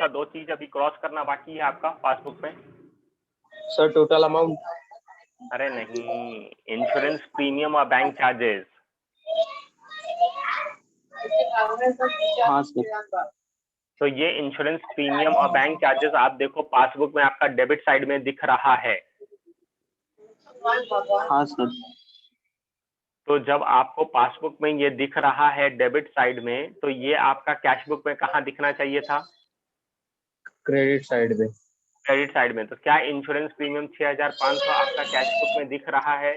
सा दो चीज अभी क्रॉस करना बाकी है आपका पासबुक में? Sir total amount? अरे नहीं, इंश्योरेंस प्रीमियम और बैंक चार्जेस। हाँ सर। तो ये इंश्योरेंस प्रीमियम और बैंक चार्जेस आप देखो पासबुक में आपका डेबिट साइड में दिख रहा है। हाँ सर। तो जब आपको पासबुक में ये दिख रहा है डेबिट साइड में, तो ये आपका कैश बुक में कहाँ दिखना चाहिए था? क्रेडिट साइड में। क्रेडिट साइड में। तो क्या इंश्योरेंस प्रीमियम 6500 आपका कैश बुक में दिख रहा है?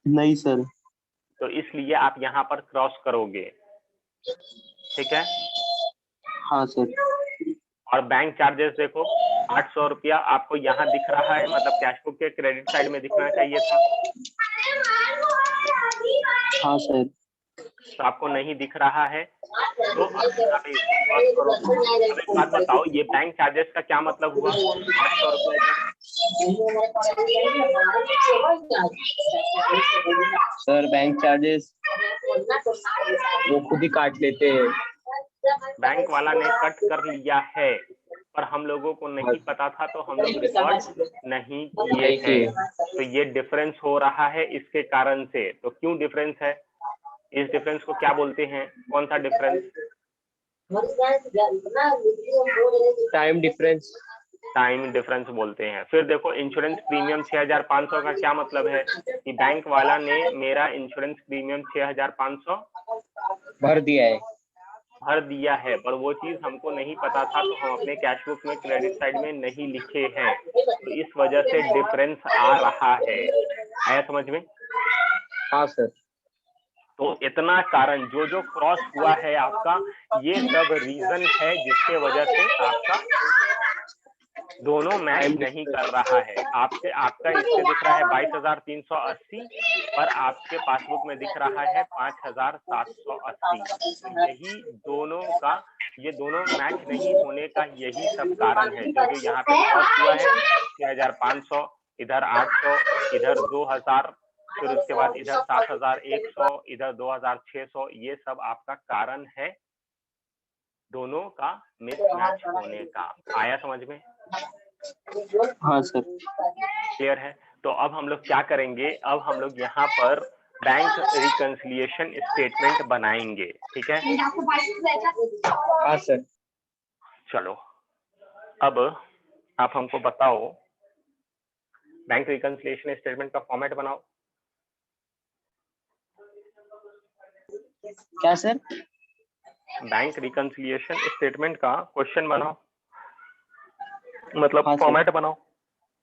नहीं सर। तो इसलिए आप यहाँ पर क्रॉस करोगे, ठीक है? हाँ सर। और बैंक चार्जेस देखो 800 रुपया आपको यहाँ दिख रहा है, मतलब कैश बुक के क्रेडिट साइड में दिखना चाहिए था। हाँ सर। तो आपको नहीं दिख रहा है, तो आप यहाँ पे इसको क्रॉस करोगे। अब एक बात बताओ, ये बैंक चार्जेस का क्या मतलब हुआ? 800 रुपया इधर। सर बैंक चार्जेस वो खुद ही काट लेते हैं। बैंक वाला ने कट कर लिया है, पर हम लोगों को नहीं पता था, तो हम लोग रिकॉर्ड नहीं किए हैं। तो ये डिफरेंस हो रहा है इसके कारण से। तो क्यों डिफरेंस है? इस डिफरेंस को क्या बोलते हैं? कौन सा difference? Time difference. Time difference बोलते हैं। फिर देखो इंश्योरेंस प्रीमियम 6500 का क्या मतलब है कि बैंक वाला ने मेरा इंश्योरेंस प्रीमियम 6500 भर दिया है। भर दिया है, पर वो चीज हमको नहीं पता था, तो हम अपने कैश बुक में क्रेडिट साइड में नहीं लिखे हैं। तो इस वजह से डिफरेंस आ रहा है। आया समझ में? हाँ सर। तो इतना कारण जो जो क्रॉस हुआ है आपका, ये सब रीजन है जिसके वजह से आपका दोनों मैच नहीं कर रहा है। आपका इस पे दिख रहा है 22,380, पर आपके पासबुक में दिख रहा है 5,780। तो यही दोनों का, ये दोनों मैच नहीं होने का यही सब कारण है। जो जो यहाँ पे क्रॉस हुआ है 6,500, इधर 800, इधर 2,000, फिर उसके बाद इधर 7,100, इधर 2,600, ये सब आपका कारण है दोनों का मिसमैच होने का। आया समझ में? हाँ सर। क्लियर है? तो अब हम लोग क्या करेंगे, अब हम लोग यहाँ पर बैंक रिकंसिलिएशन स्टेटमेंट बनाएंगे, ठीक है? हाँ सर। चलो, अब आप हमको बताओ, बैंक रिकंसिलिएशन स्टेटमेंट का फॉर्मेट बनाओ। क्या सर? बैंक रिकंसिलिएशन स्टेटमेंट का क्वेश्चन बनाओ, मतलब हाँ फॉर्मेट बनाओ।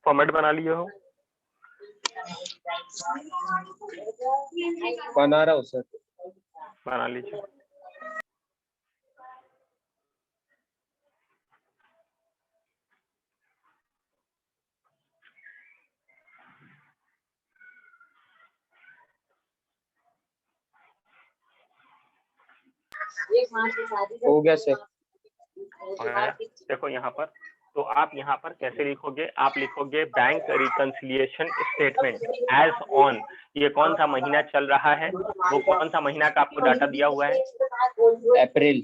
फॉर्मेट बना लिए हो? बना रहा हूँ सर। बना लीजिए। हो गया सर। देखो यहाँ पर, तो आप यहाँ पर कैसे लिखोगे? आप लिखोगे bank reconciliation statement as on, ये कौन सा महीना चल रहा है, वो कौन सा महीना का आपको डाटा दिया हुआ है? अप्रैल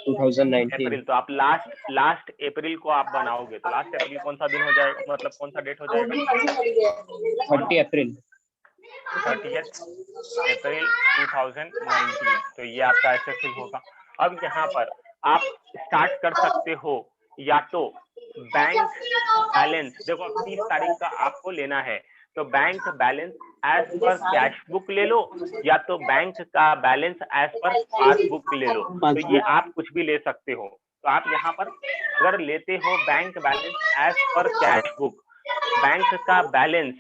2019। अप्रैल। तो आप लास्ट अप्रैल को आप बनाओगे, तो लास्ट अप्रैल कौन सा दिन हो जाएगा, मतलब कौन सा डेट हो जाएगा? 30 अप्रैल। 30 अप्रैल 2019। तो ये आपका ऐसे फिल होगा। अब यहाँ पर आप स्टार्ट कर सकते हो, या तो बैंक बैलेंस, देखो अब 30 तारीख का आपको लेना है, तो bank balance as per cash book ले लो, या तो बैंक का बैलेंस एज पर पासबुक ले लो। तो ये आप कुछ भी ले सकते हो। तो आप यहाँ पर अगर लेते हो bank balance as per cash book, bank का बैलेंस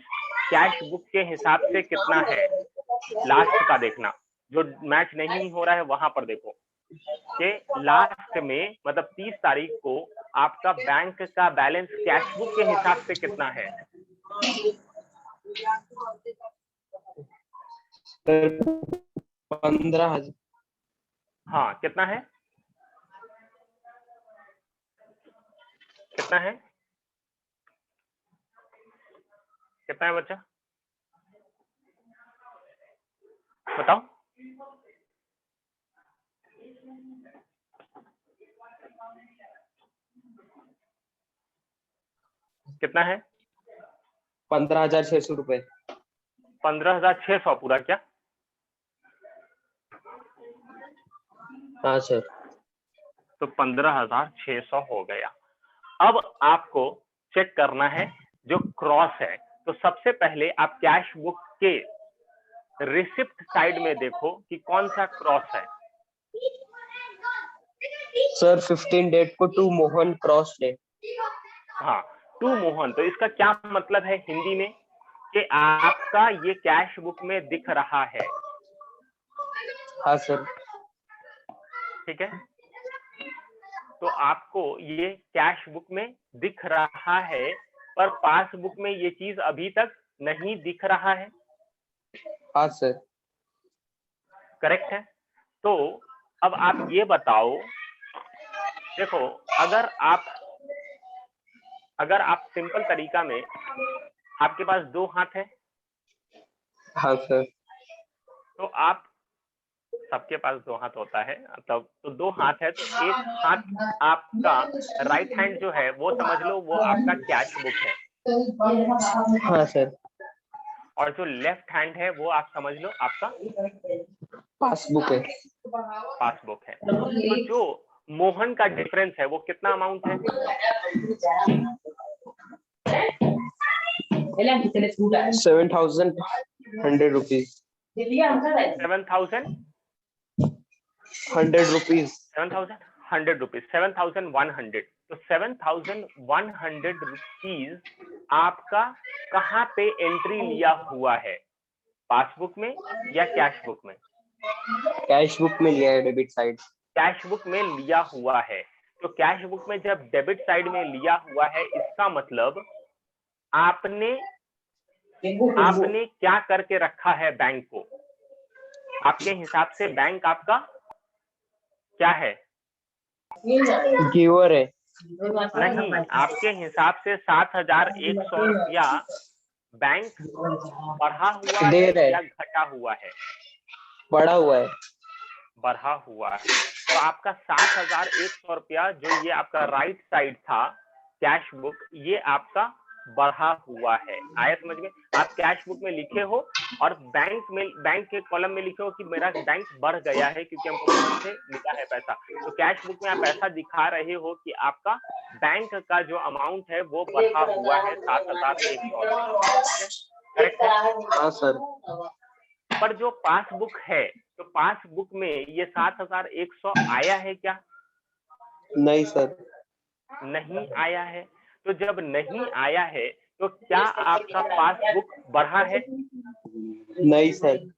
कैश बुक के हिसाब से कितना है, लास्ट का देखना, जो मैच नहीं हो रहा है वहां पर देखो कि लास्ट में, मतलब 30 तारीख को आपका बैंक का बैलेंस कैश बुक के हिसाब से कितना है? सर 15,000। हाँ, कितना है? कितना है? कितना है बच्चा, बताओ। कितना है? 15,600 रुपए। 15,600 पूरा क्या? हाँ सर। तो 15,600 हो गया। अब आपको चेक करना है जो क्रॉस है। तो सबसे पहले आप कैश बुक के रिसिप्ट साइड में देखो कि कौन सा क्रॉस है। सर 15 डेट को टू मोहन क्रॉस डे। हाँ, टू मोहन। तो इसका क्या मतलब है हिंदी में कि आपका ये कैश बुक में दिख रहा है। हाँ सर। ठीक है, तो आपको ये कैश बुक में दिख रहा है, पर पासबुक में ये चीज अभी तक नहीं दिख रहा है। हाँ सर। करेक्ट है। तो अब आप ये बताओ, देखो अगर आप सिंपल तरीका में, आपके पास 2 हाथ है, हाँ सर। तो आप, सबके पास 2 हाथ होता है, तब तो 2 हाथ है, तो एक हाथ आपका राइट हैंड जो है वो समझ लो वो आपका कैश बुक है, हाँ सर। और जो लेफ्ट हैंड है वो आप समझ लो आपका पासबुक है। पासबुक है। तो जो मोहन का डिफरेंस है वो कितना अमाउंट है? 7,100 रुपीज। 7,100 रुपीज। 7,100। तो 7,100 रुपीज आपका कहाँ पे एंट्री लिया हुआ है, पासबुक में या कैश बुक में? कैश बुक में लिया है, डेबिट साइड। कैश बुक में लिया हुआ है। तो कैश बुक में जब डेबिट साइड में लिया हुआ है, इसका मतलब आपने क्या करके रखा है बैंक को? आपके हिसाब से बैंक आपका क्या है? गिवर है। नहीं, आपके हिसाब से 7,100 रुपया बैंक बढ़ा हुआ है या घटा हुआ है? बढ़ा हुआ है। बढ़ा हुआ है। तो आपका 7,100 रुपया जो ये आपका राइट साइड था कैश बुक, ये आपका बढ़ा हुआ है। आया समझ में? आप कैश बुक में लिखे हो और बैंक के कॉलम में लिखे हो कि मेरा बैंक बढ़ गया है क्योंकि हमको मोहन से मिला है पैसा। तो कैश बुक में आप ऐसा दिखा रहे हो कि आपका बैंक का जो अमाउंट है वो बढ़ा हुआ है 7,100 रुपया। करेक्ट है? हाँ सर। पर जो पासबुक है, तो पासबुक में ये 7,100 आया है क्या? नहीं सर। नहीं आया है। तो जब नहीं आया है तो क्या आपका पासबुक बढ़ा है? नहीं सर।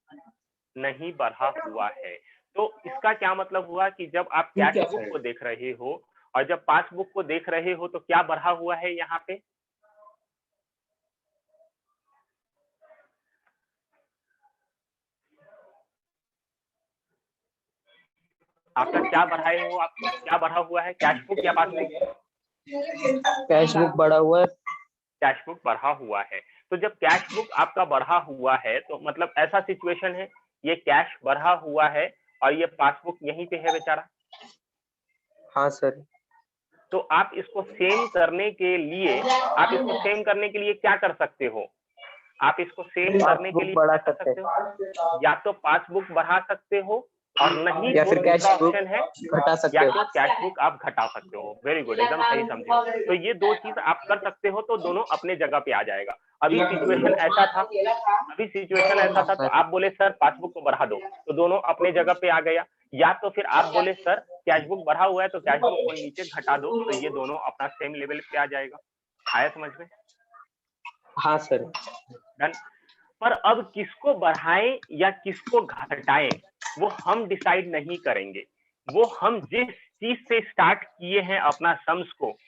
नहीं बढ़ा हुआ है। तो इसका क्या मतलब हुआ कि जब आप कैश बुक को देख रहे हो और जब पासबुक को देख रहे हो तो क्या बढ़ा हुआ है यहाँ पे? आपका क्या बढ़ाए हो? आप क्या बढ़ा हुआ है, कैश बुक या पासबुक? कैश बुक बढ़ा हुआ है। कैश बुक बढ़ा हुआ है। तो जब कैश बुक आपका बढ़ा हुआ है तो मतलब ऐसा सिचुएशन है, ये कैश बढ़ा हुआ है और ये पासबुक यहीं पे है बेचारा। हाँ सर। तो आप इसको सेम करने के लिए क्या कर सकते हो? आप इसको सेम करने के लिए बढ़ा क्या कर सकते हो? या तो पासबुक बढ़ा सकते हो, और नहीं या तो फिर कैश दूसरा बुक ऑप्शन है घटा सकते या हो। तो कैश बुक आप घटा सकते हो। वेरी गुड, एकदम सही समझे। तो ये 2 चीज आप कर सकते हो, तो दोनों अपने जगह पे आ जाएगा। अभी सिचुएशन ऐसा था तो आप बोले सर पासबुक को बढ़ा दो, तो दोनों अपने जगह पे आ गया। या तो फिर आप बोले सर कैश बुक बढ़ा हुआ है तो कैश बुक को नीचे घटा दो, तो ये दोनों अपना सेम लेवल पे आ जाएगा। आया समझ में? हाँ सर। डन। पर अब किसको बढ़ाएं या किसको घटाएं वो हम डिसाइड नहीं करेंगे। वो हम जिस चीज से स्टार्ट किए हैं अपना सम्स को,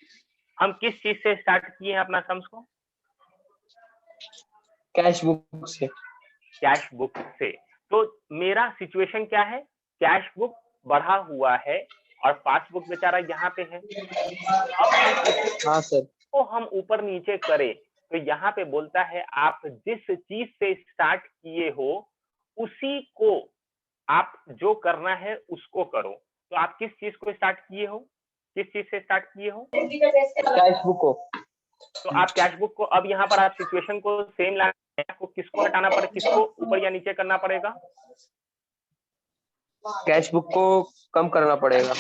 हम किस चीज से स्टार्ट किए हैं अपना सम्स को? कैश बुक से। कैश बुक से। तो मेरा सिचुएशन क्या है? कैश बुक बढ़ा हुआ है और पासबुक बेचारा यहाँ पे है। अब हम हाँ सर। इसको हम ऊपर नीचे करें तो यहाँ पे बोलता है आप जिस चीज से स्टार्ट किए हो उसी को आप जो करना है उसको करो। तो आप किस चीज को स्टार्ट किए हो? किस चीज से स्टार्ट किए हो? कैश बुक को। तो आप कैश बुक को अब यहाँ पर आप सिचुएशन को सेम लाना, आपको किसको हटाना पड़ेगा, किसको ऊपर या नीचे करना पड़ेगा? कैश बुक को कम करना पड़ेगा।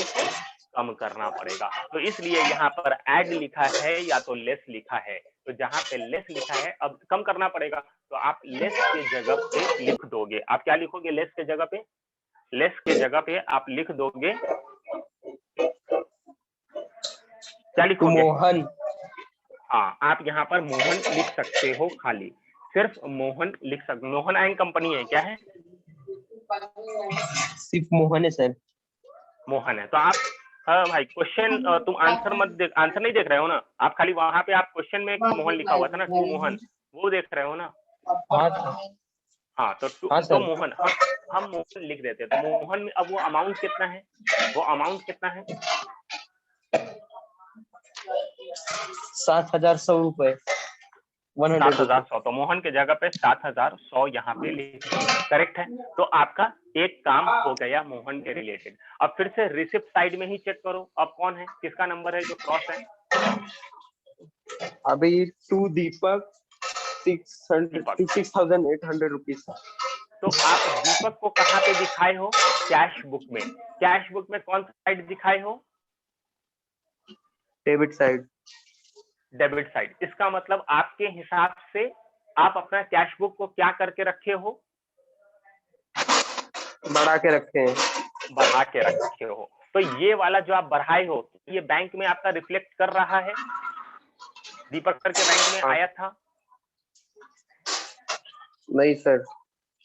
कम करना पड़ेगा। तो इसलिए यहाँ पर ऐड लिखा है या तो लेस लिखा है, तो जहां पे लेस लिखा है अब कम करना पड़ेगा, तो आप लेस के जगह पे लिख दोगे। आप क्या लिखोगे लेस के जगह पे? लेस के जगह पे आप लिख दोगे, क्या लिखोगे? मोहन। हाँ, आप यहाँ पर मोहन लिख सकते हो, खाली सिर्फ मोहन लिख सकते। मोहन एंड कंपनी है, क्या है? सिर्फ मोहन है सर। मोहन है। तो आप भाई क्वेश्चन तुम आंसर मत देख, आंसर नहीं देख रहे हो ना आप, खाली वहां पे आप क्वेश्चन में मोहन लिखा हुआ था ना, टू मोहन, वो देख रहे हो ना? हाँ, तो मोहन हम मोहन लिख देते। तो मोहन में अब वो अमाउंट कितना है? वो अमाउंट कितना है? 7,100 रुपए। 7,100। तो मोहन के जगह पे 7,100 यहाँ पे लिख दो, करेक्ट है। तो आपका एक काम हो गया मोहन के रिलेटेड। अब फिर से रिसिप्ट साइड में ही चेक करो, अब कौन है, किसका नंबर है जो क्रॉस है? अभी टू दीपक 6,800 रुपीज। तो आप दीपक को कहाँ पे दिखाए हो? कैश बुक में। कैश बुक में कौन सा साइड दिखाए हो? Debit side. Debit side. इसका मतलब आपके हिसाब से आप अपना कैश बुक को क्या करके रखे हो? बढ़ा के रखे हैं। बढ़ा के रखे हो। तो ये वाला जो आप बढ़ाए हो, ये बैंक में आपका रिफ्लेक्ट कर रहा है? दीपक सर के बैंक में आया था? नहीं सर।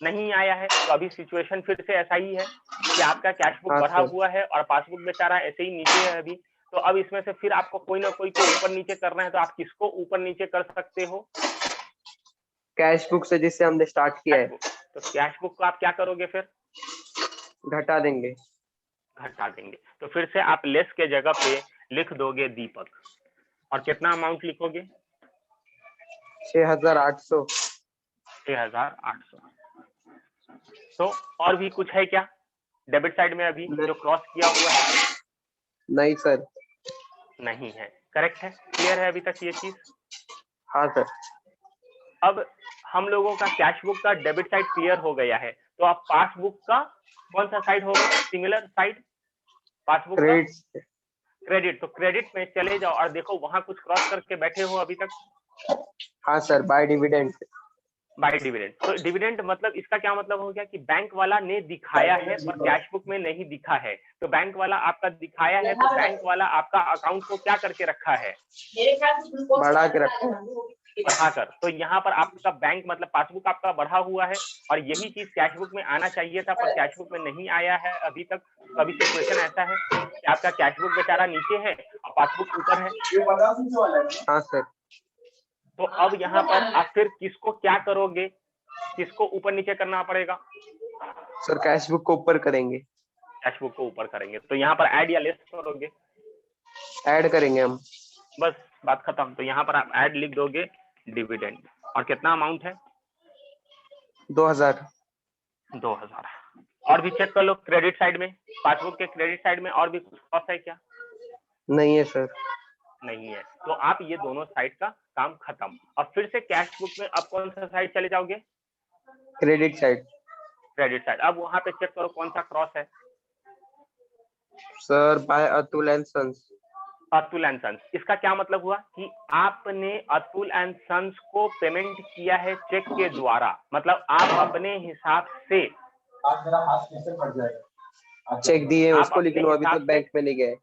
नहीं आया है। तो अभी सिचुएशन फिर से ऐसा ही है कि आपका कैश बुक बढ़ा हुआ है और पासबुक बेचारा ऐसे ही नीचे है अभी। तो अब इसमें से फिर आपको कोई ना कोई को ऊपर नीचे करना है, तो आप किसको ऊपर नीचे कर सकते हो? कैश बुक से जिससे हमने स्टार्ट किया है। तो कैश बुक को आप क्या करोगे फिर? घटा देंगे। घटा देंगे। तो फिर से आप लेस के जगह पे लिख दोगे दीपक, और कितना अमाउंट लिखोगे? 6,800। 6,800। तो और भी कुछ है क्या डेबिट साइड में अभी जो क्रॉस किया हुआ है? नहीं सर। नहीं है, करेक्ट है। क्लियर है अभी तक ये चीज? हाँ सर। अब हम लोगों का कैश बुक का डेबिट साइड क्लियर हो गया है, तो आप पासबुक का कौन सा साइड होगा सिमिलर साइड? पासबुक का क्रेडिट। तो क्रेडिट में चले जाओ और देखो वहां कुछ क्रॉस करके बैठे हो अभी तक? हाँ sir, by dividend. By dividend. तो डिविडेंड मतलब इसका क्या मतलब हो गया कि बैंक वाला ने दिखाया है पर कैश बुक में नहीं दिखा है। तो बैंक वाला आपका दिखाया है, तो बैंक वाला आपका अकाउंट को क्या करके रखा है? बढ़ा के रखा है। बढ़ाकर। तो यहाँ पर आपका बैंक मतलब पासबुक आपका बढ़ा हुआ है, और यही चीज कैश बुक में आना चाहिए था, पर कैश बुक में नहीं आया है अभी तक। तो अभी सिचुएशन ऐसा है कि आपका कैश बुक बेचारा नीचे है और पासबुक ऊपर है। हाँ सर। तो अब यहाँ पर आप फिर किसको क्या करोगे, किसको ऊपर नीचे करना पड़ेगा? सर कैश बुक को ऊपर करेंगे। कैश बुक को ऊपर करेंगे। तो यहाँ पर ऐड या लेस करोगे? ऐड करेंगे हम। बस बात खत्म। तो यहाँ पर आप ऐड लिख दोगे डिविडेंड। और कितना अमाउंट है? 2,000। 2,000। और भी चेक कर लो क्रेडिट साइड में, पासबुक के क्रेडिट साइड में और भी कुछ कॉस्ट है क्या? नहीं है सर। नहीं है। तो आप ये दोनों साइड का काम खत्म। अब फिर से कैश बुक में अब कौन सा साइड चले जाओगे? Credit side. Credit side. अब वहां पे चेक करो कौन सा क्रॉस है? Sir by Atul and sons. Atul and sons. इसका क्या मतलब हुआ कि आपने अतुल एंड सन्स को पेमेंट किया है चेक के द्वारा, मतलब आप अपने हिसाब से चेक दिए उसको, लेकिन वो अभी तक बैंक में नहीं गए।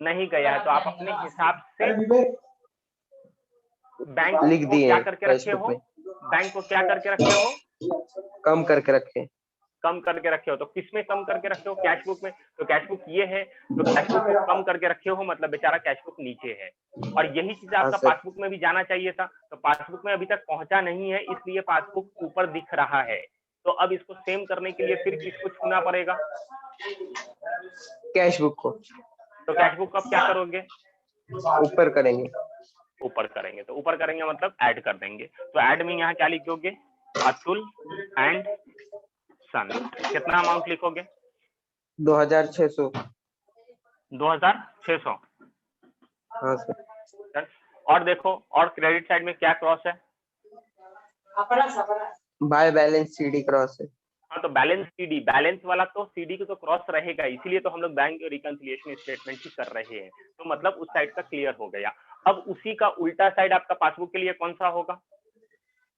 नहीं गया है। तो आप अपने हिसाब से बैंक लिख को दिए क्या करके रखे हो? में। बैंक को क्या करके रखे हो? कम करके रखे। कम करके रखे हो। तो किसमें कम करके रखे हो? कैश बुक में। तो कैश बुक ये है, तो कैश बुक को कम करके रखे हो, मतलब बेचारा कैश बुक नीचे है। और यही चीज आपका पासबुक में भी जाना चाहिए था। तो पासबुक में अभी तक पहुंचा नहीं है, इसलिए पासबुक ऊपर दिख रहा है। तो अब इसको सेम करने के लिए फिर किसको छूना पड़ेगा? कैश बुक को। तो कैश बुक को अब क्या करोगे? ऊपर करेंगे। ऊपर करेंगे। तो ऊपर करेंगे मतलब ऐड कर देंगे। तो ऐड में यहाँ क्या लिखोगे? अतुल एंड सन। कितना अमाउंट लिखोगे? 2,600। 2,600। हाँ सर। और देखो, और क्रेडिट साइड में क्या क्रॉस है? बाय बैलेंस सीडी क्रॉस है। हाँ, तो बैलेंस सीडी, बैलेंस वाला तो सीडी को तो क्रॉस रहेगा, इसीलिए तो हम लोग बैंक रिकंसिलिएशन स्टेटमेंट ही कर रहे हैं। तो मतलब उस साइड का क्लियर हो गया। अब उसी का उल्टा साइड आपका पासबुक के लिए कौन सा होगा?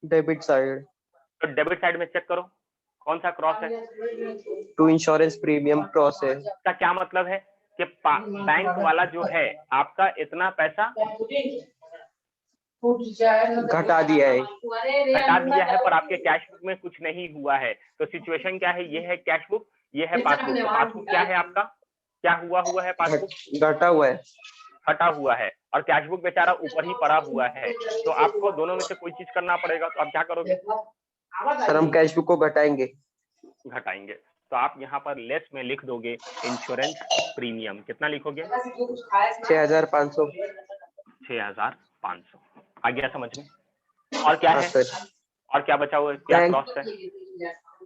Debit side. तो डेबिट साइड में चेक करो कौन सा क्रॉस है। टू इंश्योरेंस प्रीमियम क्रॉस है। इसका क्या मतलब है कि बैंक वाला जो है आपका इतना पैसा घटा दिया है। हटा दिया है, पर आपके कैश बुक में कुछ नहीं हुआ है। तो सिचुएशन क्या है? ये है कैश बुक, ये है पासबुक। तो पासबुक क्या है आपका? क्या हुआ है पासबुक? घटा हुआ है। हटा हुआ है, और कैश बुक बेचारा ऊपर ही पड़ा हुआ है। तो आपको दोनों में से कोई चीज करना पड़ेगा। तो आप क्या करोगे? सर हम कैश बुक को घटाएंगे। घटाएंगे। तो आप यहाँ पर लेस में लिख दोगे इंश्योरेंस प्रीमियम। कितना लिखोगे? 6500। 6500। आ गया समझ में? और क्या है? और क्या बचा हुआ है? क्या क्रॉस है?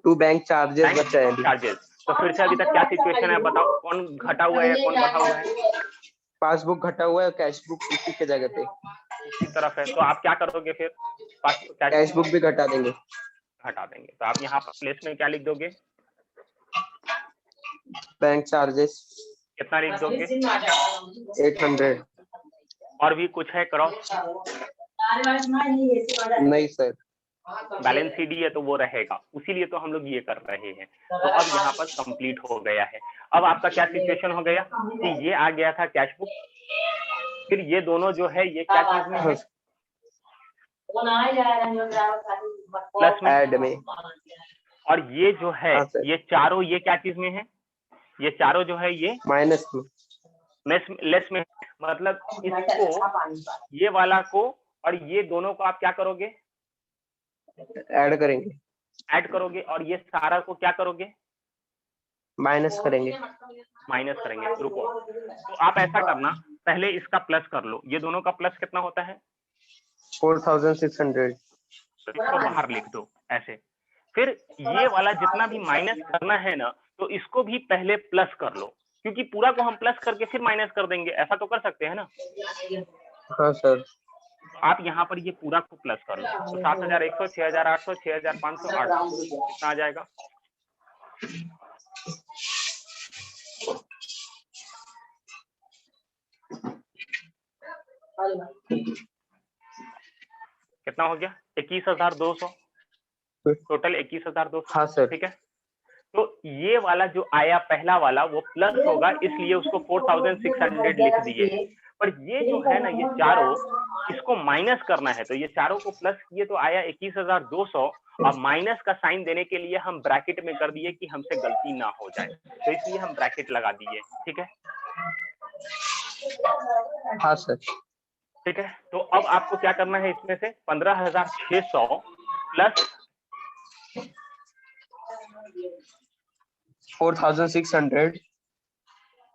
टू बैंक चार्जेस बचा है। चार्जेस। तो फिर से अभी तक क्या सिचुएशन है बताओ? कौन घटा हुआ है, कौन बढ़ा हुआ है? पासबुक घटा हुआ है, कैश बुक उसी के जगह पे इसी तरफ है। तो आप क्या करोगे फिर? कैश बुक भी घटा देंगे। हटा देंगे। तो आप यहाँ पर प्लेस में क्या लिख दोगे? Bank charges. कितना लिख दोगे? 800। और भी कुछ है क्रॉस? नहीं सर। बैलेंस सीडी है तो वो रहेगा, उसीलिए तो हम लोग ये कर रहे हैं। तो अब यहाँ पर कंप्लीट हो गया है। अब आपका क्या सिचुएशन हो गया कि ये आ गया था कैश बुक, फिर ये दोनों जो है ये क्या चीज में है? प्लस में, ऐड में। और ये जो है ये चारों ये क्या चीज में है? ये चारों जो है ये माइनस में, लेस में। मतलब इसको, ये वाला को और ये दोनों को आप क्या करोगे? ऐड करेंगे। ऐड करोगे। और ये सारा को क्या करोगे? माइनस करेंगे। माइनस करेंगे। रुको, तो आप ऐसा करना, पहले इसका प्लस कर लो। ये दोनों का प्लस कितना होता है? 4600। तो इसको बाहर लिख दो ऐसे। फिर ये वाला जितना भी माइनस करना है ना, तो इसको भी पहले प्लस कर लो, क्योंकि पूरा को हम प्लस करके फिर माइनस कर देंगे। ऐसा तो कर सकते हैं ना? हाँ सर। आप यहाँ पर ये पूरा को प्लस कर लो। तो 7100, 6800, 6500, 800 कितना आ जाएगा? कितना हो गया? 21200। टोटल 21200। हाँ सर। ठीक है। तो ये वाला जो आया पहला वाला वो प्लस होगा, इसलिए उसको 4600 लिख दिए। पर ये जो है ना, ये चारों, इसको माइनस करना है। तो ये चारों को प्लस किए तो आया 21200, और माइनस का साइन देने के लिए हम ब्रैकेट में कर दिए कि हमसे गलती ना हो जाए, तो इसलिए हम ब्रैकेट लगा दिए। ठीक है। हाँ सर। ठीक है। तो अब आपको क्या करना है? इसमें से 15600 प्लस 4600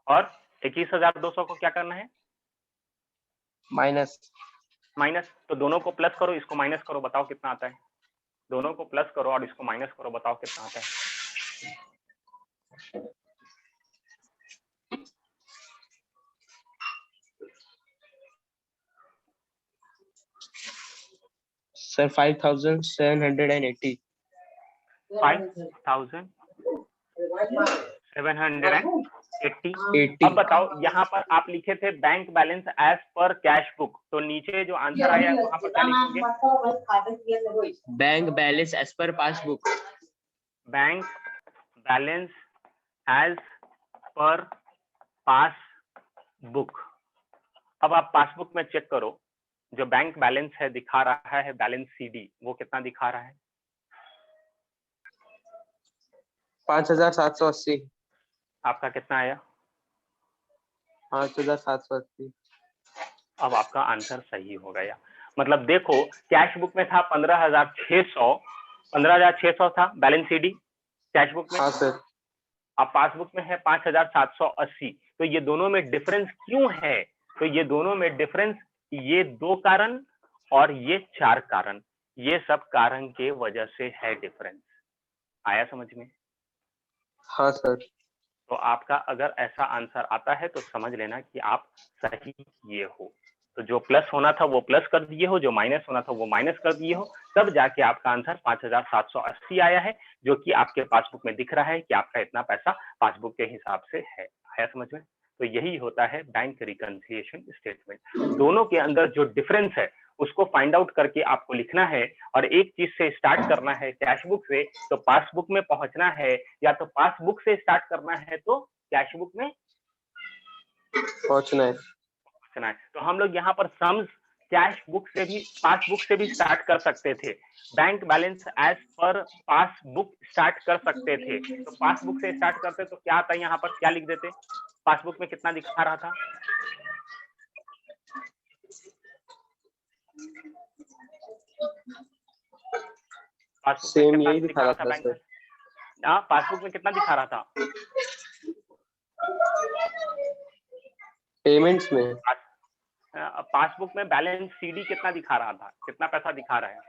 और 21200 को क्या करना है? माइनस। तो दोनों को प्लस करो, इसको माइनस करो, बताओ कितना आता है? दोनों को प्लस करो और इसको माइनस करो, बताओ कितना आता है? सर 5780। 5780। अब बताओ, यहाँ पर आप लिखे थे bank balance as per cash book, तो नीचे जो आंसर आया है वहां पर क्या लिखोगे? Bank balance as per passbook. Bank balance as per passbook. अब आप पासबुक में चेक करो, जो बैंक बैलेंस है दिखा रहा है बैलेंस सीडी, वो कितना दिखा रहा है? 5780। आपका कितना आया? 5780। अब आपका आंसर सही हो गया। मतलब देखो, कैश बुक में था 15600, 15600 था बैलेंस सीडी कैश बुक में। हाँ सर। अब पासबुक में है 5780। तो ये दोनों में डिफरेंस क्यों है? तो ये दोनों में डिफरेंस, ये 2 कारण और ये 4 कारण, ये सब कारण के वजह से है डिफरेंस। आया समझ में? हाँ सर। तो आपका अगर ऐसा आंसर आता है तो समझ लेना कि आप सही किए हो। तो जो प्लस होना था वो प्लस कर दिए हो, जो माइनस होना था वो माइनस कर दिए हो, तब जाके आपका आंसर 5780 आया है, जो कि आपके पासबुक में दिख रहा है कि आपका इतना पैसा पासबुक के हिसाब से है। आया समझ में? तो यही होता है बैंक रिकंसिलिएशन स्टेटमेंट। दोनों के अंदर जो डिफरेंस है उसको फाइंड आउट करके आपको लिखना है, और एक चीज से स्टार्ट करना है कैशबुक से तो पासबुक में पहुंचना है, या तो पासबुक से स्टार्ट करना है तो कैशबुक में पहुंचना है। तो हम लोग यहाँ पर सम्स कैश बुक से भी पासबुक से भी स्टार्ट कर सकते थे, bank balance as per passbook start कर सकते थे। तो पासबुक से स्टार्ट करते तो क्या आता है, यहाँ पर क्या लिख देते, पासबुक में कितना दिखा रहा था, पासबुक में सेम कितना यही दिखा रहा था बैंक सर। हाँ, पासबुक में कितना दिखा रहा था पेमेंट्स में पासबुक में बैलेंस सीडी कितना दिखा रहा था, कितना पैसा दिखा रहा है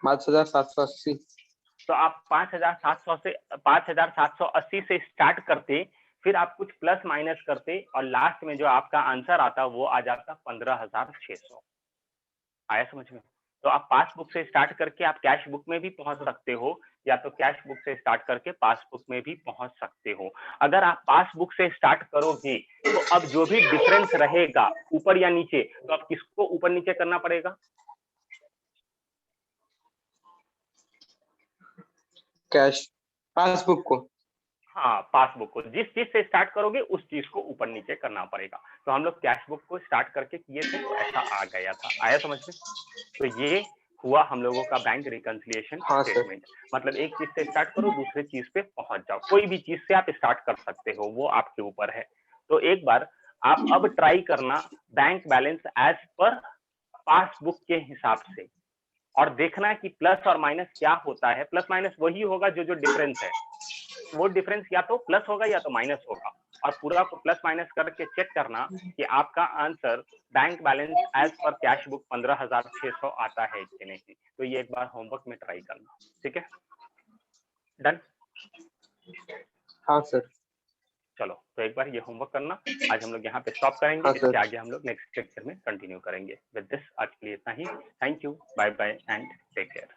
5780। तो आप 5780 से स्टार्ट करते, फिर आप कुछ प्लस माइनस करते और लास्ट में जो आपका आंसर आता वो आ जाता 15600। आया समझ में? तो आप पासबुक से स्टार्ट करके आप कैश बुक में भी पहुंच सकते हो, या तो कैश बुक से स्टार्ट करके पासबुक में भी पहुंच सकते हो। अगर आप पासबुक से स्टार्ट करोगे तो अब जो भी डिफरेंस रहेगा ऊपर या नीचे, तो अब किसको ऊपर नीचे करना पड़ेगा, कैश पासबुक को। हाँ, पासबुक को जिस चीज से स्टार्ट करोगे उस चीज को ऊपर नीचे करना पड़ेगा। तो हम लोग कैश बुक को स्टार्ट करके किए थे तो ऐसा आ गया था। आया समझ में? तो ये हुआ हम लोगों का बैंक रिकंसिलिएशन हाँ सर। स्टेटमेंट। मतलब एक चीज से स्टार्ट करो दूसरे चीज पे पहुंच जाओ, कोई भी चीज से आप स्टार्ट कर सकते हो, वो आपके ऊपर है। तो एक बार आप अब ट्राई करना bank balance as per passbook के हिसाब से, और देखना कि प्लस और माइनस क्या होता है। प्लस माइनस वही होगा जो डिफरेंस है, वो डिफरेंस या तो प्लस होगा या तो माइनस होगा, और पूरा को प्लस माइनस करके चेक करना कि आपका answer bank balance as per cash book 15600 आता है कि नहीं। तो ये एक बार होमवर्क में ट्राई करना, ठीक है? डन? हाँ सर। चलो, तो एक बार ये होमवर्क करना। आज हम लोग यहाँ पे स्टॉप करेंगे, हाँ इसके सर। आगे हम लोग नेक्स्ट लेक्चर में कंटिन्यू करेंगे। विद दिस आज के लिए इतना ही। Thank you, bye bye and take care.